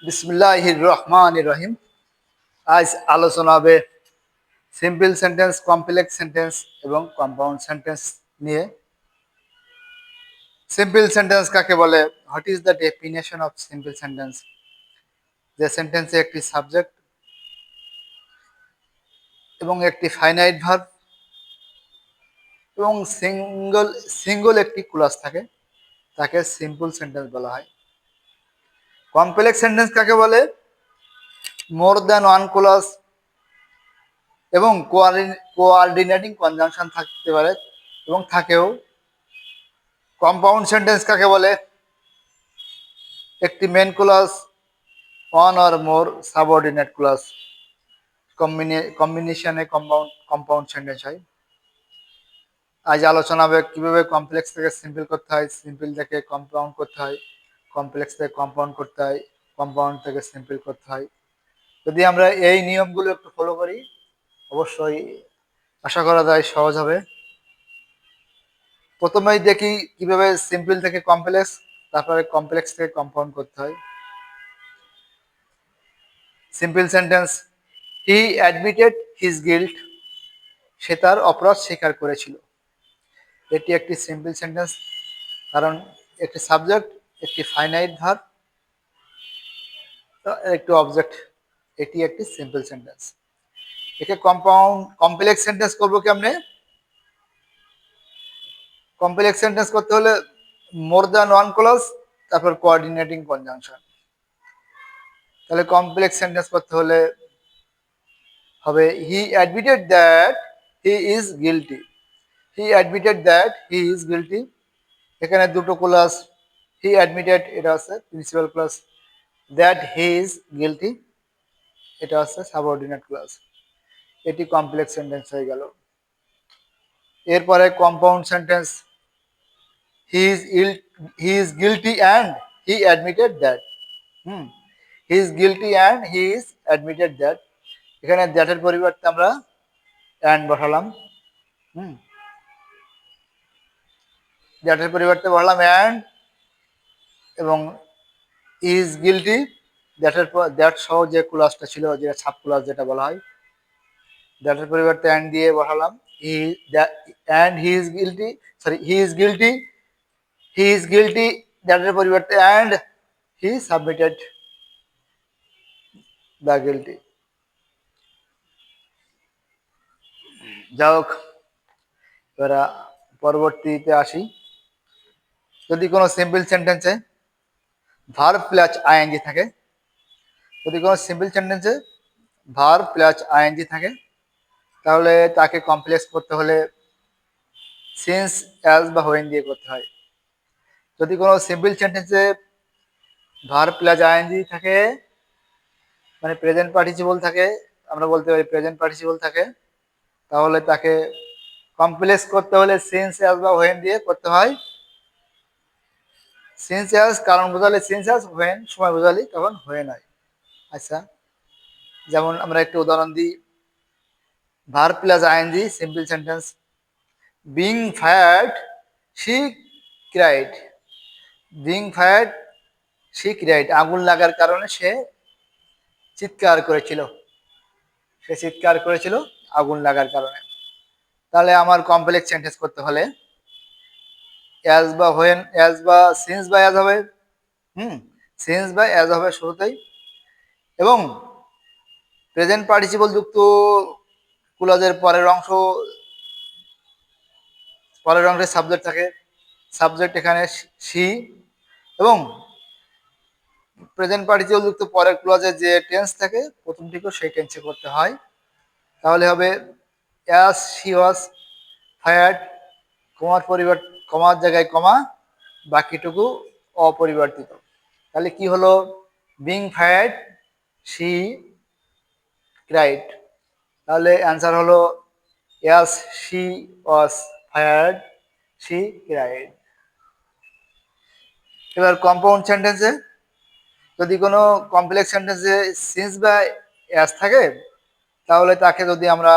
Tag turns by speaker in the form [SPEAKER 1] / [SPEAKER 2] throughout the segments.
[SPEAKER 1] বিসমিল্লাহির রহমানির রহিম। আজ আলোচনা হবে সিম্পল সেন্টেন্স, কমপ্লেক্স সেন্টেন্স এবং কম্পাউন্ড সেন্টেন্স নিয়ে। সিম্পল সেন্টেন্স কাকে বলে? What is the definition of simple sentence? যে সেন্টেন্সে একটি সাবজেক্ট এবং একটি ফাইনাইট ভার্ব এবং সিঙ্গল একটি ক্লজ থাকে, তাকে সিম্পল সেন্টেন্স বলা হয়। কমপ্লেক্স সেন্টেন্স কাকে বলে? মোর দ্যান ওয়ান ক্লজ এবং কোঅর্ডিনেটিং কনজাংশন থাকতে পারে এবং থাকেও। কম্পাউন্ড সেন্টেন্স কাকে বলে? একটি main clause, one or more subordinate clause কম্বিনেশনে কম্পাউন্ড সেন্টেন্স হয়। আজ আলোচনা হবে কিভাবে কমপ্লেক্স থেকে সিম্পল করতে হয়, সিম্পল থেকে কম্পাউন্ড করতে হয়, কমপ্লেক্স থেকে কম্পাউন্ড করতে হয়, কম্পাউন্ড থেকে সিম্পল করতে হয়। যদি আমরা এই নিয়মগুলো একটু ফলো করি, অবশ্যই আশা করা যায় সহজ হবে। প্রথমেই দেখি কিভাবে সিম্পল থেকে কমপ্লেক্স, তারপরে কমপ্লেক্স থেকে কম্পাউন্ড করতে হয়। Simple sentence, he admitted his guilt. সে তার অপরাধ স্বীকার করেছিল। এটি একটি সিম্পল সেন্টেন্স, কারণ একটি সাবজেক্ট, একটি ফাইনাইট ভার্ব, একটি অবজেক্ট, এটি একটি সিম্পল সেন্টেন্স। একে কমপ্লেক্স সেন্টেন্স করবো কেমনে? কমপ্লেক্স সেন্টেন্স করতে হলে মোর দ্যান ওয়ান ক্লজ, তারপর কোঅর্ডিনেটিং কনজাংশন। তাহলে কমপ্লেক্স সেন্টেন্স করতে হলে হবে he admitted that he is guilty. He admitted that he is guilty. এখানে দুটো ক্লজ, হি অ্যাডমিটেড এটা আছে principal clause, that he is guilty এটা আছে সাবঅর্ডিনেট ক্লজ। এটি কমপ্লেক্স সেন্টেন্স হয়ে গেল। এরপরে compound sentence, he is he is guilty and he admitted that. He is guilty and he is admitted that. এখানে দ্যাটের পরিবর্তে আমরা অ্যান্ড বসালাম। দ্যাটের পরিবর্তে বসালাম অ্যান্ড, এবং ইজ গিলটি দ্যাটের দ্যাট সহ যে ক্লজটা ছিল, যেটা সাব ক্লজ যেটা বলা হয়, দ্যাটের পরিবর্তে অ্যান্ড দিয়ে বসালাম he and he is guilty, sorry he is guilty, he is guilty দ্যাটের পরিবর্তে and he submitted the guilty. যাই হোক, এবার পরবর্তীতে আসি। যদি কোনো সিম্পল সেন্টেন্সে ভার্ব প্লাস আইএনজি থাকে, যদি কোনো সিম্পল সেন্টেন্সে ভার্ব প্লাস আইএনজি থাকে, তাহলে তাকে কমপ্লেক্স করতে হলে সিন্স, অ্যাজ বা হোয়েন দিয়ে করতে হয়। যদি কোনো সিম্পল সেন্টেন্সে ভার্ব প্লাস আইএনজি থাকে, মানে প্রেজেন্ট পার্টিসিপল থাকে, আমরা বলতে পারি প্রেজেন্ট পার্টিসিপল থাকে, তাহলে তাকে কমপ্লেক্স করতে হলে সিন্স, অ্যাজ বা হোয়েন দিয়ে করতে হয়। সিন্স অ্যাজ কারণ বোঝালে সিন্স, অ্যাজ হোয়েন সময় বোঝালি তখন হোয়েন হয়। আচ্ছা, যেমন আমরা একটু উদাহরণ দিই। Verb plus ING simple sentence, being fired she cried. Being fired she cried, আগুন লাগার কারণে সে চিৎকার করেছিল। সে চিৎকার করেছিল আগুন লাগার কারণে। তাহলে আমার কমপ্লেক্স সেন্টেন্স করতে হলে অ্যাজ বা হোয়েন, অ্যাজ বা সিন্স বা অ্যাজ হবে। সিন্স বা অ্যাজ হবে শুরুতেই, এবং প্রেজেন্ট পার্টিসিপল যুক্ত ক্লজের পরের অংশে সাবজেক্ট থাকে। সাবজেক্ট এখানে সি, এবং প্রেজেন্ট পার্টিসিপল যুক্ত পরের ক্লজে যে টেন্স থাকে প্রথমটিকেও সেই টেন্সে করতে হয়। তাহলে হবে অ্যাজ শি ওয়াজ ফায়ার্ড, কমার জায়গায় কমা, বাকিটুকু অপরিবর্তিত। তাহলে কি হলো? Being fired she cried. তাহলে অ্যান্সার হলো as she was fired she cried. এবার কম্পাউন্ড সেন্টেন্সে যদি কোনো কমপ্লেক্স সেন্টেন্সে সিন্স বা অ্যাজ থাকে, তাহলে তাকে যদি আমরা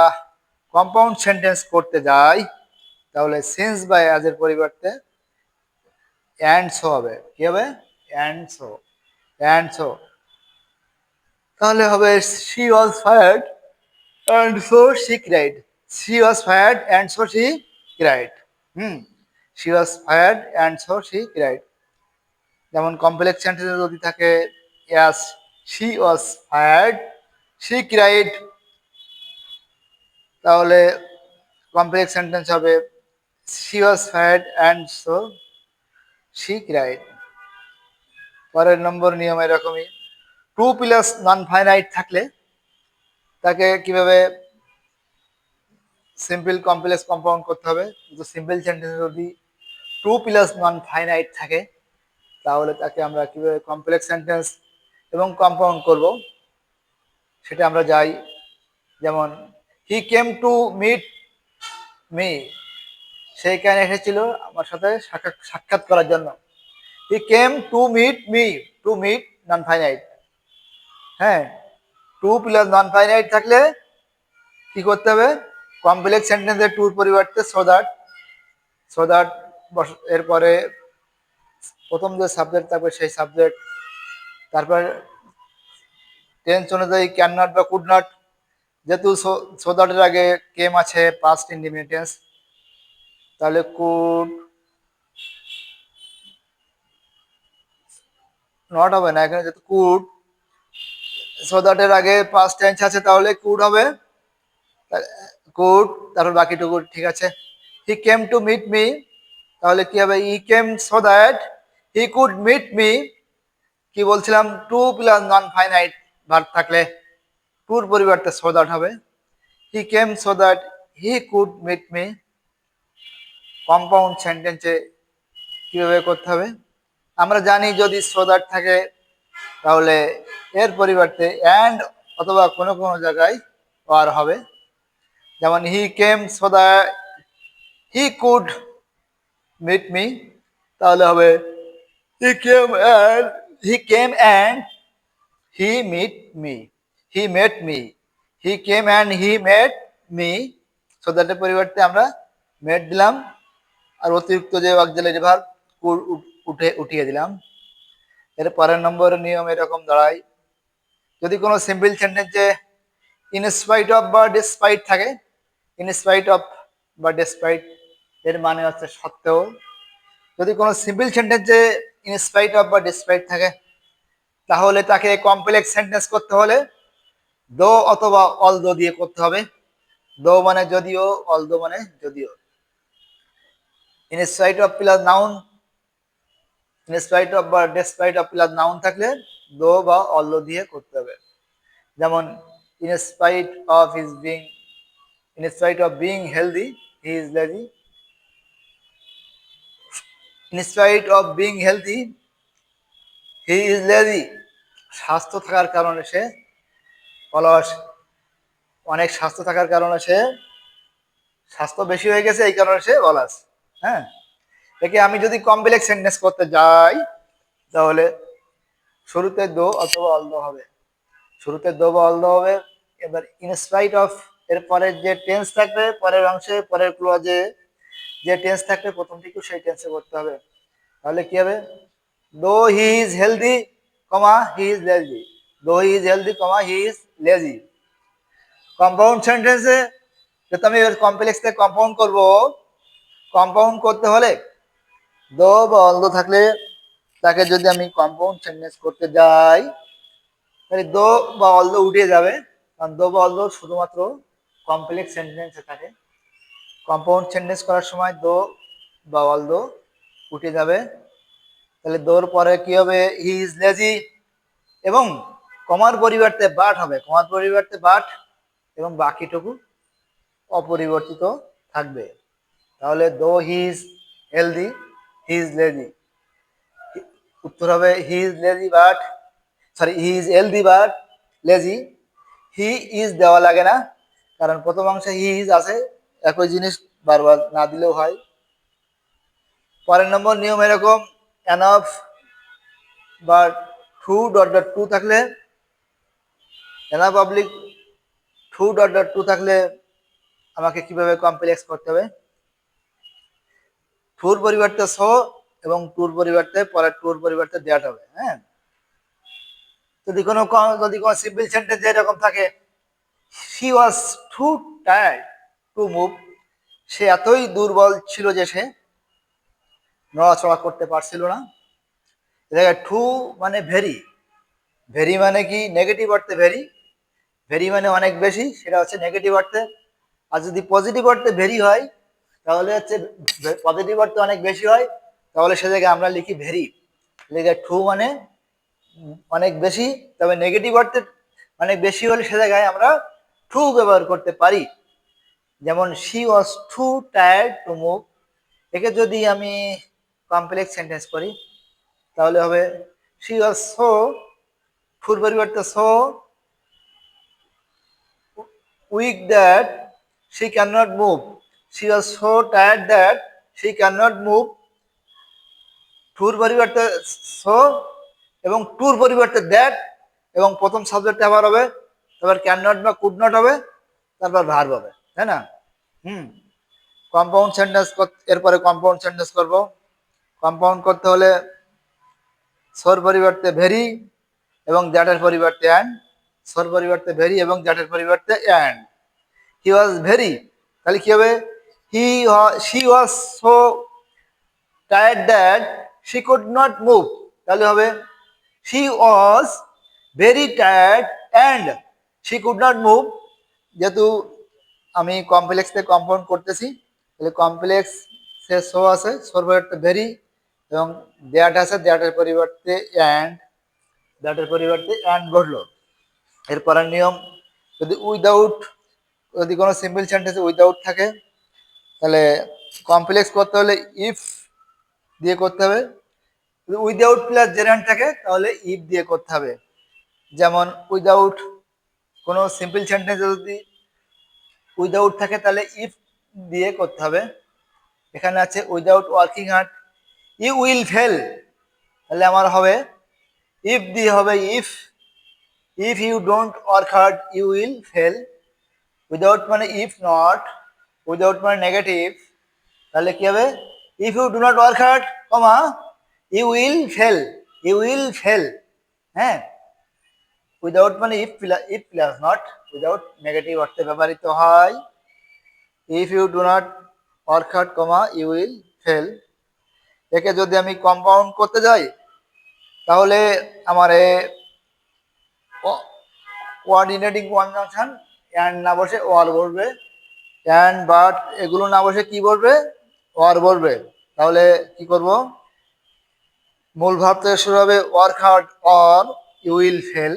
[SPEAKER 1] কম্পাউন্ড সেন্টেন্স করতে যাই, তাহলে সিন্স বা অ্যাজ এর পরিবর্তে অ্যান্ড সো হবে। কি হবে? And so. অ্যান্ড সো তাহলে হবে she was fired and so she cried. She was fired and so she cried. Hmm, she was fired and so she cried. যেমন কমপ্লেক্স সেন্টেন্সে যদি থাকে yes she was fired she cried, তাহলে complex sentence হবে she was fired and so she cried. পরের নম্বর নিয়ম এরকমই, two plus non finite থাকলে তাকে কিভাবে সিম্পল কমপ্লেক্স কম্পাউন্ড করতে হবে। কিন্তু সিম্পল সেন্টেন্সে যদি টু প্লাস নন ফাইনাইট থাকে তাহলে তাকে আমরা কিভাবে কমপ্লেক্স সেন্টেন্স এবং কম্পাউন্ড করব সেটা আমরা যাই। যেমন he came to meet me, সেইখানে এসেছিল আমার সাথে সাক্ষাৎ করার জন্য। He came to meet me, to meet non finite. হ্যাঁ, টু প্লাস নন ফাইনাইট থাকলে কি করতে হবে, কমপ্লেক্স সেন্টেন্সের টুর পরিবর্তে সো দ্যাট এরপরে প্রথম যে সাবজেক্ট থাকবে সেই সাবজেক্ট, তারপর টেন্স অনুযায়ী ক্যান নট বা কুড নট, যেহেতু সো দ্যাটের আগে কেম আছে পাস্ট ইনডিফিনিট টেন্স, তাহলে কুড নট হবে না, এখানে যেহেতু কুড সো দ্যাটের আগে পাস্ট টেন্স আছে তাহলে কুড হবে, কুড তারপর বাকিটুকু ঠিক আছে। He came to meet me, তাহলে কি হবে, he came so that he could meet me. কি বলছিলাম, to plus non finite verb থাকলে টুর পরিবর্তে সো দ্যাট হবে। He came so that he could meet me. Compound সেন্টেন্সে কিভাবে করতে হবে, আমরা জানি যদি সো দ্যাট থাকে তাহলে এর পরিবর্তে অ্যান্ড অথবা কোনো কোনো জায়গায় আর হবে। যেমন he came so that he could meet me, তাহলে হবে he came and he meet me, he met me, he came and he met me. So দ্যাটের পরিবর্তে আমরা মেট দিলাম আর অতিরিক্ত যে অক্সিলারি ভার্ব কুড উঠিয়ে দিলাম। এর পরের নম্বর নিয়ম এরকম দাঁড়ায়, যদি কোনো সিম্পল সেন্টেন্সে ইনস্পাইট অফ বা ডিসপাইট থাকে, ইনস্পাইট অফ বা ডিসপাইট এর মানে হচ্ছে সত্ত্বেও। যদি কোনো সিম্পল সেন্টেন্সে ইনস্পাইট অফ বা ডিসপাইট থাকে তাহলে তাকে কমপ্লেক্স সেন্টেন্স করতে হলে দো অথবা অলদো দিয়ে করতে হবে। দো মানে যদিও, অলদো মানে যদিও। In spite of plus noun, in spite of বা ডিসপাইট অফ প্লাস নাউন থাকলে দো বা অলদো দিয়ে করতে হবে। যেমন in spite of his being, in spite of being healthy he is lazy. In spite of being healthy he is lazy, স্বাস্থ্য থাকার কারণে সে অলস, অনেক স্বাস্থ্য থাকার কারণে সে, স্বাস্থ্য বেশি হয়ে গেছে এই কারণে সে অলস। হ্যাঁ, একে আমি যদি কমপ্লেক্স সেন্টেন্স করতে যাই তাহলে শুরুতে দো অথবা অলদো হবে, শুরুতে দো বা অলদো হবে। এবার ইনস্পাইট অফ এর পরের যে টেন্স থাকবে, পরের অংশে পরের ক্লজে যে টেন্স থাকবে প্রথম থেকে সেই টেন্সে করতে হবে। তাহলে কি হবে, though he is healthy comma he is lazy, though he is healthy comma he is lazy. Compound সেন্টেন্সে যেহেতু আমি কমপ্লেক্স থেকে কম্পাউন্ড করব, কম্পাউন্ড করতে হলে দো বা অলদো থাকলে তাকে যদি আমি কম্পাউন্ড সেন্টেন্স করতে যাই তাহলে দো বা অলদো উঠে যাবে, কারণ দো বা অলদো শুধুমাত্র কমপ্লেক্স সেন্টেন্সে থাকে। কম্পাউন্ড সেন্টেন্স করার সময় দো বা অলদো উঠে যাবে। তাহলে দোর পরে কি হবে, হি ইজ লেজি, এবং কমার পরিবর্তে বাট হবে, কমার পরিবর্তে বাট, এবং বাকিটুকু অপরিবর্তিত থাকবে। তাহলে দো he is healthy he is lazy, উত্তর হবে হি is lazy but, sorry he is healthy but lazy. He is দেওয়া লাগে না, কারণ প্রথম অংশে হি ইজ আছে, একই জিনিস বারবার না দিলেও হয়। পরের নম্বর নিয়ম এরকম, এনাফ বা টু ডট ডট টু থাকলে, enough public too dot dot to থাকলে আমাকে কিভাবে কমপ্লেক্স করতে হবে, টুর পরিবর্তে সো এবং টুর পরিবর্তে পরের টুর পরিবর্তে দ্যাট হবে। হ্যাঁ, যদি কোনো সিম্পল সেন্টেন্স এরকম থাকে, she was too tired to move, সে এতই দুর্বল ছিল যে সে নড়াচড়া করতে পারছিল না। জায়গায় টু মানে ভেরি, ভেরি মানে কি নেগেটিভ অর্থে ভেরি, ভেরি মানে অনেক বেশি, সেটা হচ্ছে নেগেটিভ অর্থে। আর যদি পজিটিভ অর্থে ভেরি হয় তাহলে হচ্ছে পজিটিভ অর্থে অনেক বেশি হয়, তাহলে সে জায়গায় আমরা লিখি ভেরি। লেগে টু মানে অনেক বেশি, তবে নেগেটিভ অর্থে অনেক বেশি হলে সে জায়গায় আমরা টু ব্যবহার করতে পারি। যেমন she was too tired to move. একে যদি আমি কমপ্লেক্স সেন্টেন্স করি তাহলে হবে শি ওয়াজ সো, টুর পরিবর্তে so weak that she cannot move. She was so tired that she cannot move. টুর পরিবর্তে সো এবং টুর পরিবর্তে দ্যাট, এবং প্রথম সাবজেক্ট আবার হবে, তারপর ক্যান নট বা কুড নট হবে, তারপর ভার্ব হবে, তাই না? কম্পাউন্ড সেন্টেন্স, এরপরে কম্পাউন্ড সেন্টেন্স করব। কম্পাউন্ড করতে হলে সোর পরিবর্তে ভেরি এবং দ্যাটের পরিবর্তে অ্যান্ড, সোর পরিবর্তে ভেরি এবং দ্যাটের পরিবর্তে অ্যান্ড। হি ওয়াজ ভেরি, তাহলে কি হবে? She was so tired that she could not move, তাহলে হবে she was very tired and she could not move. যেহেতু আমি কমপ্লেক্স থেকে কম্পাউন্ড করতেছি, তাহলে কমপ্লেক্স সে সো আছে, সোর পরিবর্তে ভেরি, এবং দ্যাট আছে, দ্যাটের পরিবর্তে অ্যান্ড, দ্যাটের পরিবর্তে অ্যান্ড বসলো। এরপরের নিয়ম, যদি উইদাউট, যদি কোনো সিম্পল সেন্টেন্সে উইদাউট থাকে তাহলে কমপ্লেক্স করতে হলে ইফ দিয়ে করতে হবে। যদি উইদাউট প্লাস জেরান্ড থাকে তাহলে ইফ দিয়ে করতে হবে। যেমন উইদাউট কোনো সিম্পল সেন্টেন্সে যদি উইদাউট থাকে তাহলে ইফ দিয়ে করতে হবে। এখানে আছে without working hard you will fail, তাহলে আমার হবে ইফ দিয়ে হবে if, if you don't work hard you will fail. Without মানে ইফ নট, উইদাউট মানে নেগেটিভ, তাহলে কি হবে? If you do not work hard comma you will fail, you will fail. হ্যাঁ, উইদাউট মানে if plus not, without negative অর্থে ব্যবহৃত হয়। If you do not work hard comma you will fail. একে যদি আমি কম্পাউন্ড করতে যাই তাহলে আমার কোঅর্ডিনেটিং কনজাংশন অ্যান্ড না বসে ওয়ার বলবে, অ্যান্ড বাট এগুলো না বসে কি বলবে? ওয়ার বলবে। তাহলে কি করব? মূল ভাব থেকে শুরু হবে work hard or you will fail,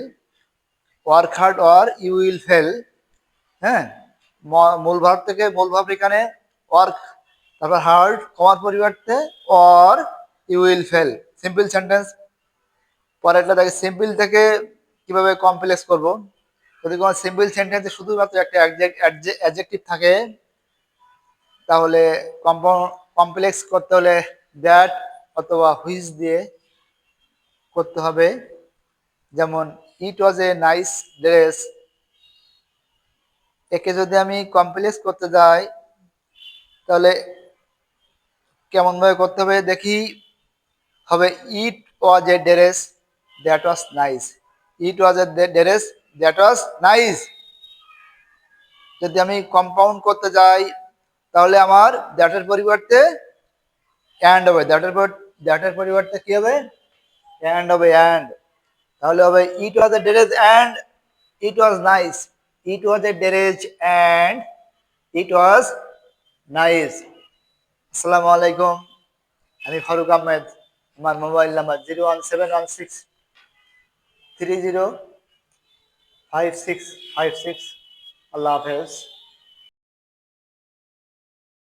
[SPEAKER 1] work hard or you will fail. হ্যাঁ, মূল ভাব থেকে, মূল ভাব এখানে ওয়ার্ক, তারপর হার্ড কমার পরিবর্তে or you will fail, simple sentence. পরেরটা দেখে সিম্পল থেকে কিভাবে কমপ্লেক্স করব। যদি কোনো সিম্পল সেন্টেন্সে শুধুমাত্র একটা অ্যাডজেক্টিভ থাকে তাহলে কমপ্লেক্স করতে হলে দ্যাট অথবা হুইচ দিয়ে করতে হবে। যেমন ইট ওয়াজ এ নাইস ড্রেস, একে যদি আমি কমপ্লেক্স করতে যাই তাহলে কেমন ভাবে করতে হবে দেখি। হবে it was a dress that was nice, it was a dress that was nice. যদি আমি কম্পাউন্ড করতে যাই তাহলে আমার দ্যাটের পরিবর্তে অ্যান্ড হবে, দ্যাটের পরিবর্তে কি হবে? অ্যান্ড হবে, অ্যান্ড। তাহলে হবে it was a dress and it was nice, it was a dress and it was nice. আসসালামু আলাইকুম, আমি ফারুক আহমেদ। আমার মোবাইল নাম্বার 01716305656। আল্লাহ হাফেজ।